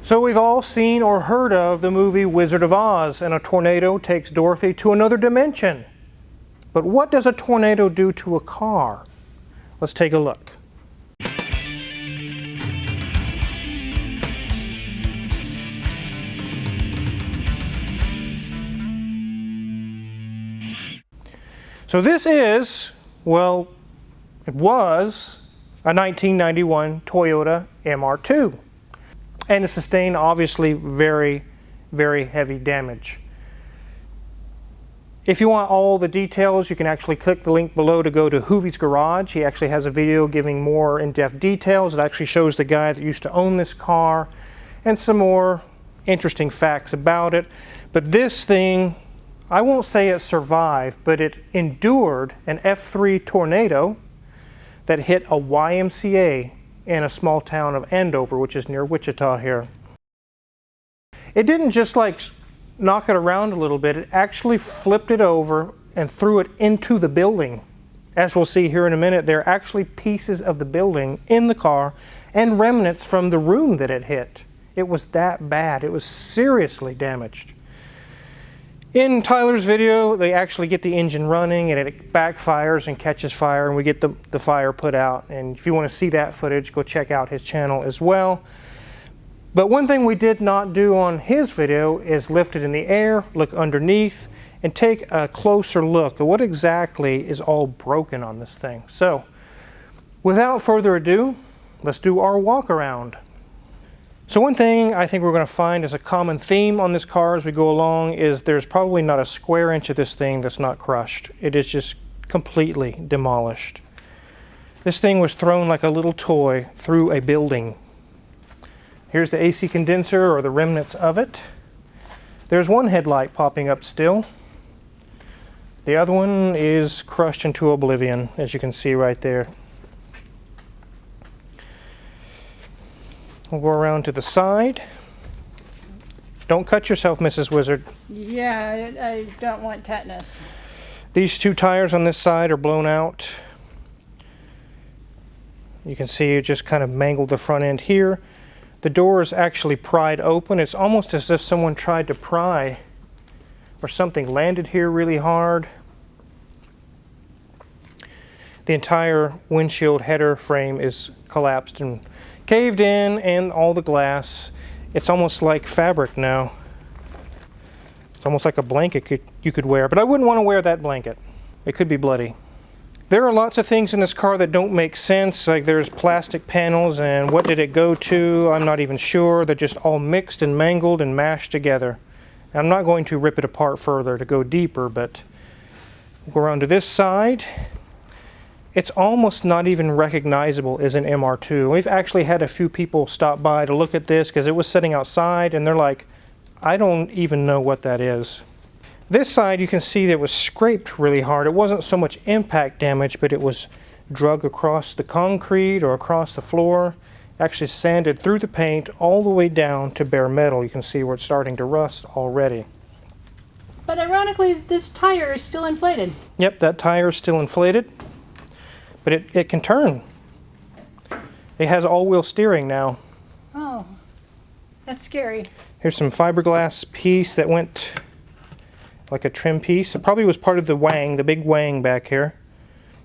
So we've all seen or heard of the movie Wizard of Oz, and a tornado takes Dorothy to another dimension. But what does a tornado do to a car? Let's take a look. So this is, well, it was a 1991 Toyota MR2. And it sustained obviously very, very heavy damage. If you want all the details, you can actually click the link below to go to Hoovie's Garage. He actually has a video giving more in-depth details. It actually shows the guy that used to own this car and some more interesting facts about it. But this thing, I won't say it survived, but it endured an EF3 tornado that hit a YMCA in a small town of Andover, which is near Wichita here. It didn't just like knock it around a little bit, it actually flipped it over and threw it into the building. As we'll see here in a minute, there are actually pieces of the building in the car and remnants from the room that it hit. It was that bad. It was seriously damaged. In Tyler's video, they actually get the engine running and it backfires and catches fire, and we get the fire put out. And if you want to see that footage, go check out his channel as well. But one thing we did not do on his video is lift it in the air, look underneath, and take a closer look at what exactly is all broken on this thing. So, without further ado, let's do our walk around. So one thing I think we're going to find as a common theme on this car as we go along is there's probably not a square inch of this thing that's not crushed. It is just completely demolished. This thing was thrown like a little toy through a building. Here's the AC condenser, or the remnants of it. There's one headlight popping up still. The other one is crushed into oblivion, as you can see right there. We'll go around to the side. Don't cut yourself, Mrs. Wizard. Yeah, I don't want tetanus. These two tires on this side are blown out. You can see it just kind of mangled the front end here. The door is actually pried open. It's almost as if someone tried to pry, or something landed here really hard. The entire windshield header frame is collapsed and caved in, and all the glass, it's almost like fabric now. It's almost like a blanket you could wear, but I wouldn't want to wear that blanket. It could be bloody. There are lots of things in this car that don't make sense, like there's plastic panels, and what did it go to? I'm not even sure. They're just all mixed and mangled and mashed together. And I'm not going to rip it apart further to go deeper, but we'll go around to this side. It's almost not even recognizable as an MR2. We've actually had a few people stop by to look at this because it was sitting outside, and they're like, I don't even know what that is. This side, you can see that it was scraped really hard. It wasn't so much impact damage, but it was drug across the concrete or across the floor. Actually sanded through the paint all the way down to bare metal. You can see where it's starting to rust already. But ironically, this tire is still inflated. Yep, that tire is still inflated. But it can turn. It has all-wheel steering now. Oh, that's scary. Here's some fiberglass piece that went like a trim piece. It probably was part of the wang, the big wang back here.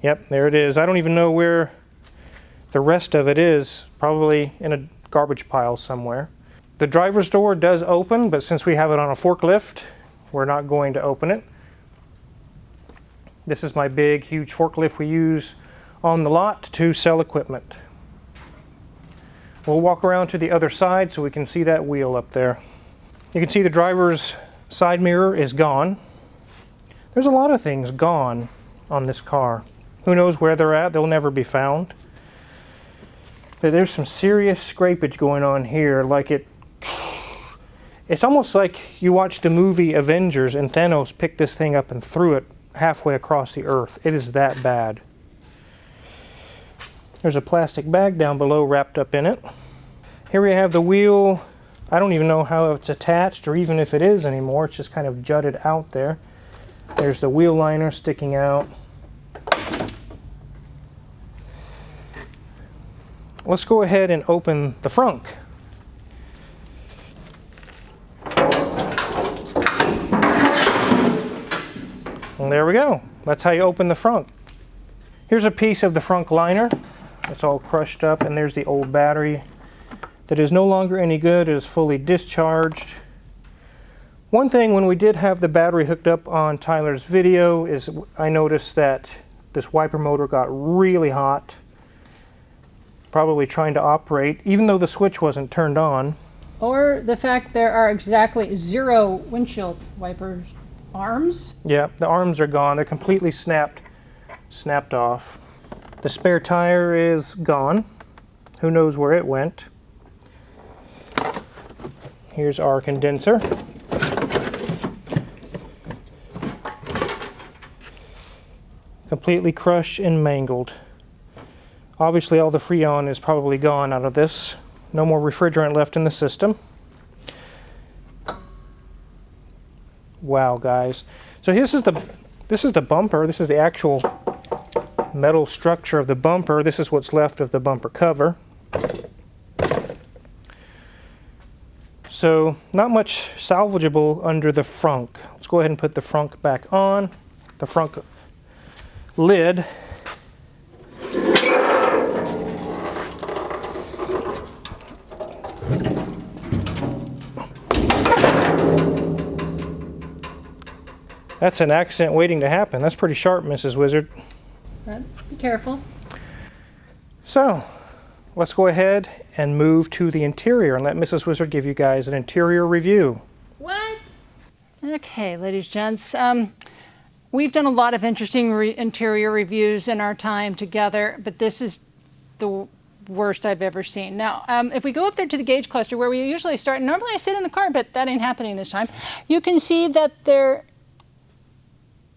Yep, there it is. I don't even know where the rest of it is. Probably in a garbage pile somewhere. The driver's door does open, but since we have it on a forklift, we're not going to open it. This is my big, huge forklift we use on the lot to sell equipment. We'll walk around to the other side so we can see that wheel up there. You can see the driver's side mirror is gone. There's a lot of things gone on this car. Who knows where they're at? They'll never be found. But there's some serious scrapage going on here. Like it's almost like you watched the movie Avengers and Thanos picked this thing up and threw it halfway across the earth. It is that bad. There's a plastic bag down below wrapped up in it. Here we have the wheel. I don't even know how it's attached or even if it is anymore. It's just kind of jutted out there. There's the wheel liner sticking out. Let's go ahead and open the frunk. And there we go. That's how you open the frunk. Here's a piece of the frunk liner. It's all crushed up, and there's the old battery that is no longer any good. It is fully discharged. One thing, when we did have the battery hooked up on Tyler's video, is I noticed that this wiper motor got really hot, probably trying to operate, even though the switch wasn't turned on. Or the fact there are exactly 0 windshield wipers arms. Yeah, the arms are gone. They're completely snapped off. The spare tire is gone. Who knows where it went? Here's our condenser. Completely crushed and mangled. Obviously all the Freon is probably gone out of this. No more refrigerant left in the system. Wow, guys. So this is the bumper. This is the actual metal structure of the bumper. This is what's left of the bumper cover. So not much salvageable under the frunk. Let's go ahead and put the frunk back on. The frunk lid. That's an accident waiting to happen. That's pretty sharp, Mrs. Wizard. Be careful. So, let's go ahead and move to the interior and let Mrs. Wizard give you guys an interior review. What? Okay, ladies and gents. We've done a lot of interesting interior reviews in our time together, but this is the worst I've ever seen. Now, if we go up there to the gauge cluster where we usually start, normally I sit in the car, but that ain't happening this time. You can see that there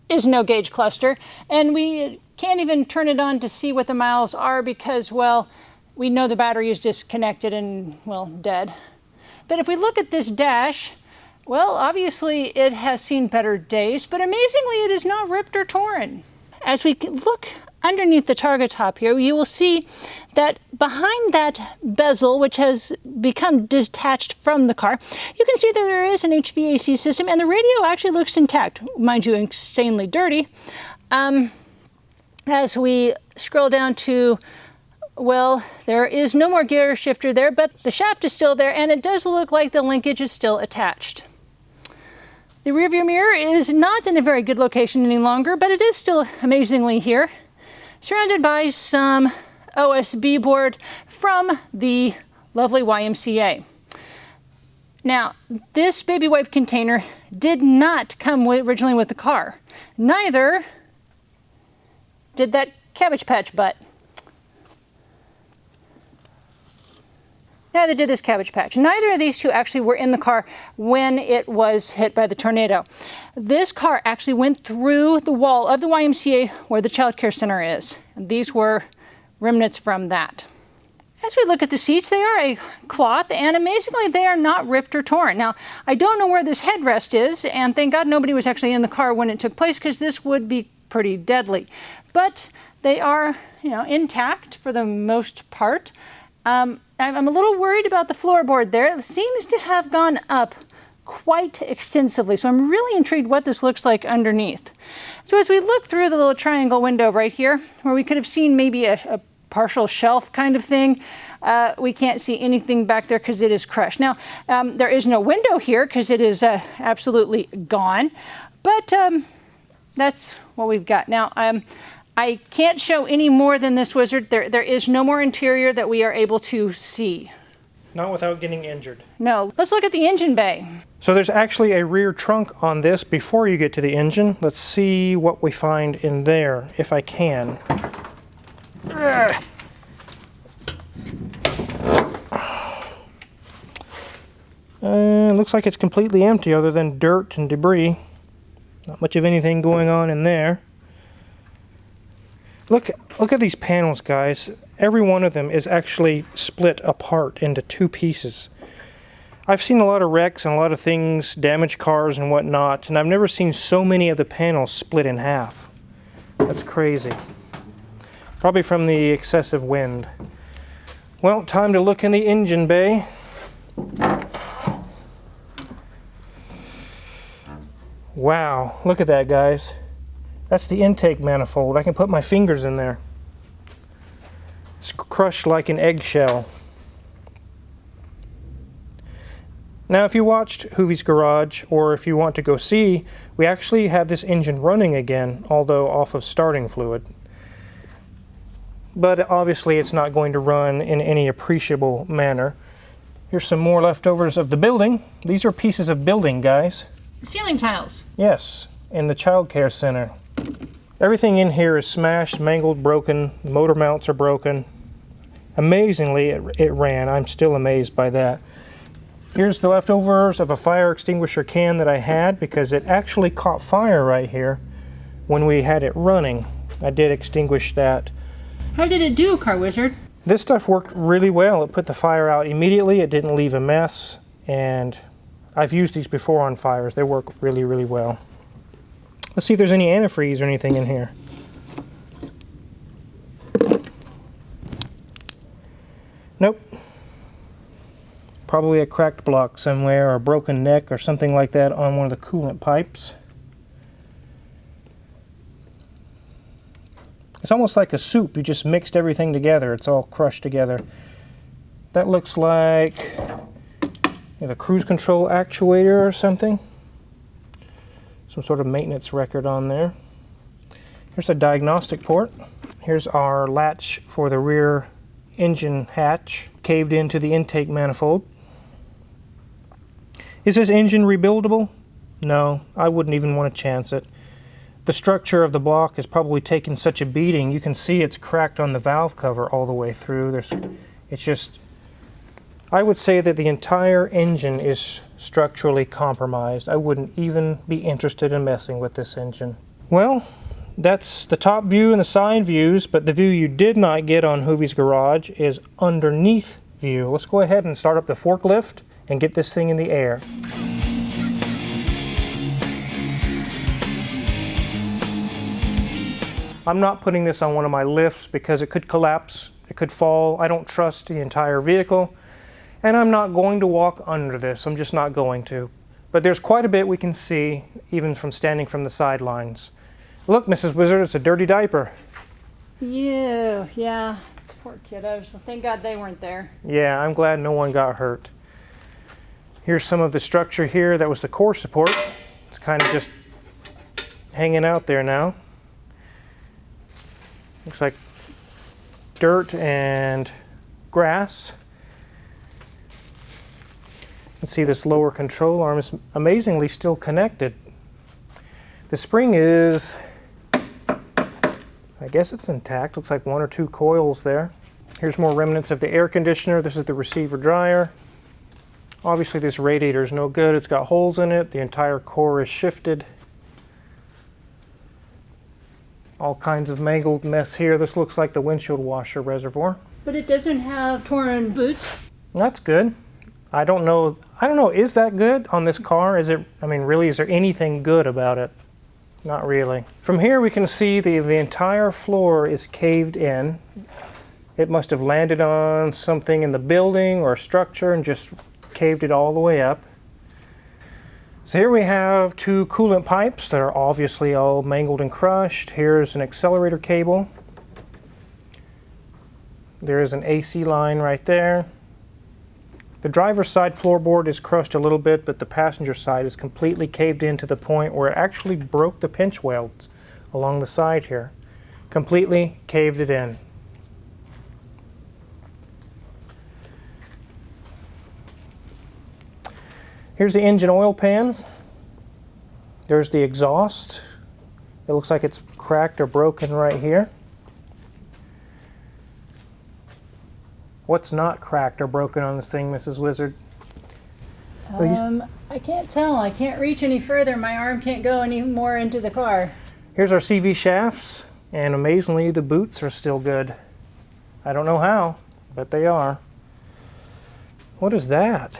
is no gauge cluster, and we can't even turn it on to see what the miles are because, well, we know the battery is disconnected and, well, dead. But if we look at this dash, well, obviously it has seen better days, but amazingly it is not ripped or torn. As we look underneath the target top here, you will see that behind that bezel, which has become detached from the car, you can see that there is an HVAC system, and the radio actually looks intact, mind you, insanely dirty. As we scroll down to, well, there is no more gear shifter there, but the shaft is still there, and it does look like the linkage is still attached. The rearview mirror is not in a very good location any longer, but it is still amazingly here, surrounded by some OSB board from the lovely YMCA. Now, this baby wipe container did not come originally with the car. Neither did that Cabbage Patch butt. Neither did this Cabbage Patch. Neither of these two actually were in the car when it was hit by the tornado. This car actually went through the wall of the YMCA where the Child Care Center is. And these were remnants from that. As we look at the seats, they are a cloth, and amazingly they are not ripped or torn. Now, I don't know where this headrest is, and thank God nobody was actually in the car when it took place, because this would be pretty deadly. But they are, intact for the most part. I'm a little worried about the floorboard there. It seems to have gone up quite extensively, so I'm really intrigued what this looks like underneath. So as we look through the little triangle window right here, where we could have seen maybe a partial shelf kind of thing, we can't see anything back there because it is crushed. Now, there is no window here because it is absolutely gone, but that's what we've got. Now, I can't show any more than this, Wizard. There is no more interior that we are able to see. Not without getting injured. No. Let's look at the engine bay. So there's actually a rear trunk on this before you get to the engine. Let's see what we find in there, if I can. Looks like it's completely empty other than dirt and debris. Not much of anything going on in there. Look at these panels, guys. Every one of them is actually split apart into two pieces. I've seen a lot of wrecks and a lot of things, damaged cars and whatnot, and I've never seen so many of the panels split in half. That's crazy. Probably from the excessive wind. Well, time to look in the engine bay. Wow, look at that, guys. That's the intake manifold. I can put my fingers in there. It's crushed like an eggshell. Now, if you watched Hoovie's Garage, or if you want to go see, we actually have this engine running again, although off of starting fluid. But obviously it's not going to run in any appreciable manner. Here's some more leftovers of the building. These are pieces of building, guys. Ceiling tiles. Yes, in the child care center. Everything in here is smashed, mangled, broken. The motor mounts are broken. Amazingly, it ran. I'm still amazed by that. Here's the leftovers of a fire extinguisher can that I had because it actually caught fire right here when we had it running. I did extinguish that. How did it do, Car Wizard? This stuff worked really well. It put the fire out immediately. It didn't leave a mess. And I've used these before on fires. They work really, really well. Let's see if there's any antifreeze or anything in here. Nope. Probably a cracked block somewhere or a broken neck or something like that on one of the coolant pipes. It's almost like a soup. You just mixed everything together. It's all crushed together. That looks like the cruise control actuator or something. Some sort of maintenance record on there. Here's a diagnostic port. Here's our latch for the rear engine hatch, caved into the intake manifold. Is this engine rebuildable? No, I wouldn't even want to chance it. The structure of the block has probably taken such a beating. You can see it's cracked on the valve cover all the way through. It's just, I would say that the entire engine is structurally compromised. I wouldn't even be interested in messing with this engine. Well, that's the top view and the side views, but the view you did not get on Hoovie's Garage is underneath view. Let's go ahead and start up the forklift and get this thing in the air. I'm not putting this on one of my lifts because it could collapse, it could fall. I don't trust the entire vehicle, and I'm not going to walk under this. I'm just not going to. But there's quite a bit we can see, even from standing from the sidelines. Look, Mrs. Wizard, it's a dirty diaper. Yeah. Poor kiddos. Thank God they weren't there. Yeah, I'm glad no one got hurt. Here's some of the structure here. That was the core support. It's kind of just hanging out there now. Looks like dirt and grass. Let's see, this lower control arm is amazingly still connected. The spring is, I guess it's intact. Looks like 1 or 2 coils there. Here's more remnants of the air conditioner. This is the receiver dryer. Obviously this radiator is no good. It's got holes in it. The entire core is shifted. All kinds of mangled mess here. This looks like the windshield washer reservoir. But it doesn't have torn boots. That's good. I don't know, is that good on this car? Is there anything good about it? Not really. From here we can see the entire floor is caved in. It must have landed on something in the building or structure and just caved it all the way up. So here we have 2 coolant pipes that are obviously all mangled and crushed. Here's an accelerator cable. There is an AC line right there. The driver's side floorboard is crushed a little bit, but the passenger side is completely caved in to the point where it actually broke the pinch welds along the side here. Completely caved it in. Here's the engine oil pan. There's the exhaust. It looks like it's cracked or broken right here. What's not cracked or broken on this thing, Mrs. Wizard? I can't tell. I can't reach any further. My arm can't go any more into the car. Here's our CV shafts, and amazingly the boots are still good. I don't know how, but they are. What is that?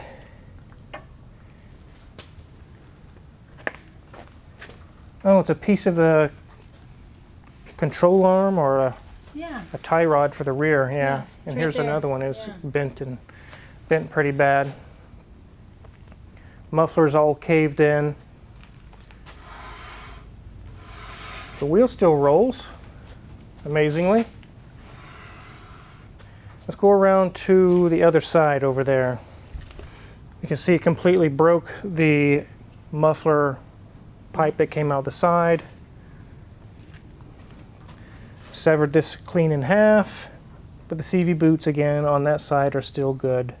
Oh, it's a piece of the control arm or a tie rod for the rear, yeah. And right here's there. another one. It's bent pretty bad. Muffler's all caved in. The wheel still rolls, amazingly. Let's go around to the other side over there. You can see it completely broke the muffler pipe that came out the side. Severed this clean in half, but the CV boots again on that side are still good.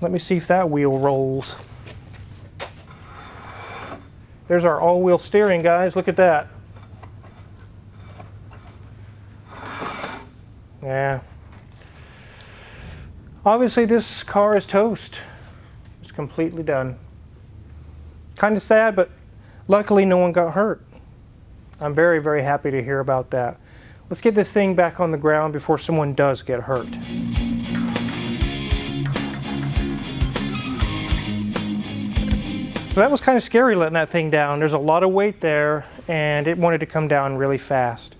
Let me see if that wheel rolls. There's our all-wheel steering, guys. Look at that. Yeah. Obviously this car is toast. It's completely done. Kind of sad, but luckily no one got hurt. I'm very, very happy to hear about that. Let's get this thing back on the ground before someone does get hurt. So that was kind of scary letting that thing down. There's a lot of weight there and it wanted to come down really fast.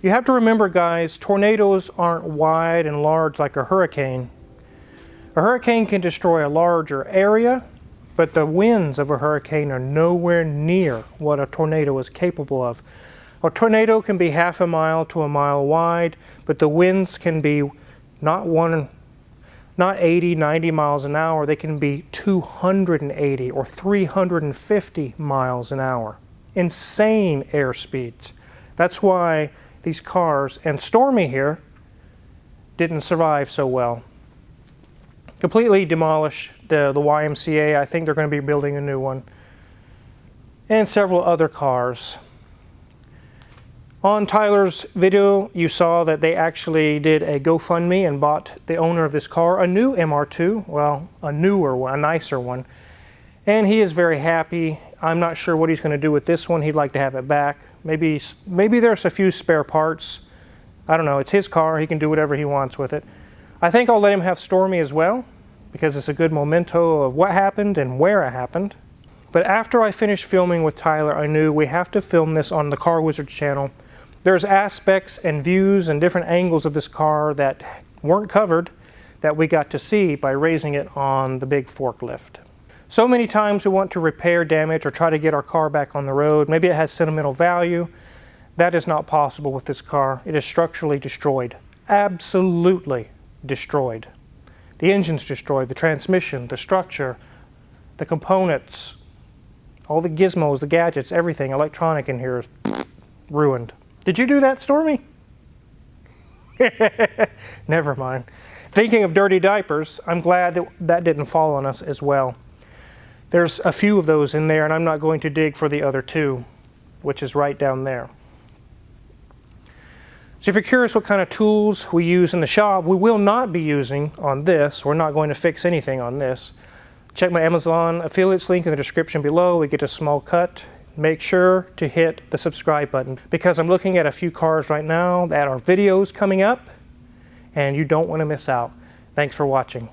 You have to remember, guys, tornadoes aren't wide and large like a hurricane. A hurricane can destroy a larger area, but the winds of a hurricane are nowhere near what a tornado is capable of. A tornado can be half a mile to a mile wide, but the winds can be not 80, 90 miles an hour. They can be 280 or 350 miles an hour. Insane air speeds. That's why these cars, and Stormy here, didn't survive so well. Completely demolished the YMCA. I think they're going to be building a new one. And several other cars. On Tyler's video, you saw that they actually did a GoFundMe and bought the owner of this car a new MR2. Well, a newer one, a nicer one. And he is very happy. I'm not sure what he's going to do with this one. He'd like to have it back. Maybe there's a few spare parts. I don't know. It's his car. He can do whatever he wants with it. I think I'll let him have Stormy as well, because it's a good memento of what happened and where it happened. But after I finished filming with Tyler, I knew we have to film this on the Car Wizard channel. There's aspects and views and different angles of this car that weren't covered that we got to see by raising it on the big forklift. So many times we want to repair damage or try to get our car back on the road. Maybe it has sentimental value. That is not possible with this car. It is structurally destroyed. Absolutely destroyed. The engine's destroyed, the transmission, the structure, the components, all the gizmos, the gadgets, everything electronic in here is ruined. Did you do that, Stormy? Never mind. Thinking of dirty diapers, I'm glad that that didn't fall on us as well. There's a few of those in there, and I'm not going to dig for the other two, which is right down there. So if you're curious what kind of tools we use in the shop, we will not be using on this. We're not going to fix anything on this. Check my Amazon affiliates link in the description below. We get a small cut. Make sure to hit the subscribe button, because I'm looking at a few cars right now that are videos coming up, and you don't want to miss out. Thanks for watching.